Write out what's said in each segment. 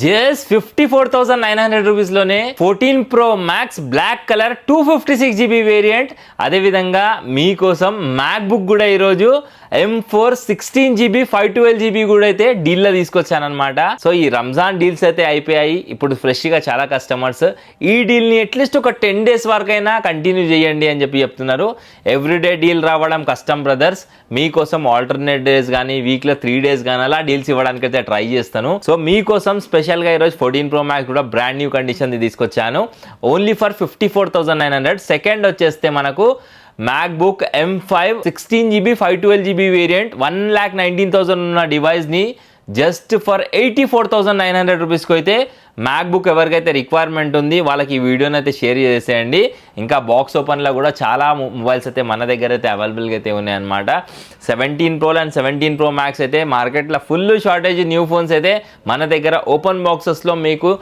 Just 54,900 rupees లోనే 14 Pro Max black colour 256 GB variant. అదే విధంగా మీకోసం మ్యాక్ బుక్ కూడా ఈరోజు M4 16 GB 512 GB కూడా అయితే డీల్ లో తీసుకొచ్చానమాట. సో ఈ రంజాన్ డీల్స్ అయితే అయిపోయాయి. ఇప్పుడు ఫ్రెష్ గా చాలా కస్టమర్స్ ఈ డీల్ ని అట్లీస్ట్ ఒక 10 days వరకు అయినా కంటిన్యూ చేయండి అని చెప్పి చెప్తున్నారు. ఎవ్రీడే డీల్ రావడం కష్టం బ్రదర్స్. మీకోసం ఆల్టర్నేట్ డేస్ కానీ వీక్ లో 3 days కానీ అలా డీల్స్ ఇవ్వడానికి అయితే ట్రై చేస్తాను. సో మీకోసం స్పెషల్ గా ఈరోజు 14 Pro Max కూడా బ్రాండ్ న్యూ కండిషన్ తీసుకొచ్చాను. Only for 54,900. సెకండ్ వచ్చేస్తే మనకు MacBook M5 16 GB 512 GB variant 1,19,000 ఉన్న డివైస్ని జస్ట్ ఫర్ 84,900 రూపీస్కి అయితే మ్యాక్బుక్ ఎవరికైతే రిక్వైర్మెంట్ ఉంది వాళ్ళకి ఈ వీడియోని అయితే షేర్ చేసేయండి. ఇంకా బాక్స్ ఓపెన్లో కూడా చాలా మొబైల్స్ అయితే మన దగ్గర అయితే అవైలబుల్గా అయితే ఉన్నాయన్నమాట. 17 Pro అండ్ 17 Pro Max అయితే మార్కెట్లో ఫుల్ షార్టేజ్ న్యూ ఫోన్స్ అయితే మన దగ్గర ఓపెన్ బాక్సెస్లో మీకు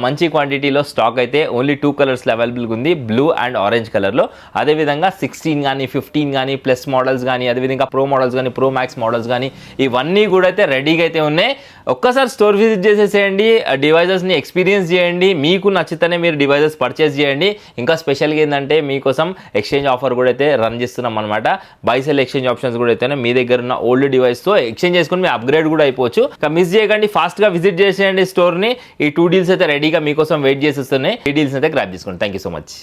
మంచి క్వాంటిటీలో స్టాక్ అయితే ఓన్లీ 2 కలర్స్లో అవైలబుల్గా ఉంది, బ్లూ అండ్ ఆరెంజ్ కలర్లో. అదేవిధంగా 16 కానీ 15 కానీ ప్లస్ మోడల్స్ కానీ అదేవిధంగా ప్రో మోడల్స్ కానీ ప్రో మ్యాక్స్ మోడల్స్ కానీ ఇవన్నీ కూడా అయితే రెడీగా అయితే ఉన్నాయి. ఒక్కసారి స్టోర్ విజిట్ చేసేసేయండి, డివైజెస్ని ఎక్స్పీరియన్స్ చేయండి. మీకు నచ్చితేనే మీరు డివైజెస్ పర్చేస్ చేయండి. ఇంకా స్పెషల్గా ఏంటంటే మీకోసం ఎక్స్చేంజ్ ఆఫర్ కూడా అయితే రన్ చేస్తున్నాం అనమాట. బై సెల్ ఎక్స్చేంజ్ ఆప్షన్స్ కూడా అయితే మీ దగ్గర ఉన్న ఓల్డ్ డివైస్తో ఎక్స్చేంజ్ చేసుకుని మీ అప్గ్రేడ్ కూడా అయిపోవచ్చు. ఇంకా మిస్ చేయకండి, ఫాస్ట్గా విజిట్ చేసేయండి స్టోర్ని. ఈ 2 డీల్స్ అయితే రెడీగా మీకోసం వెయిట్ చేసేస్తున్నాయి. ఈ డీల్స్ అయితే గ్రాప్ చేసుకోండి. Thank you so much.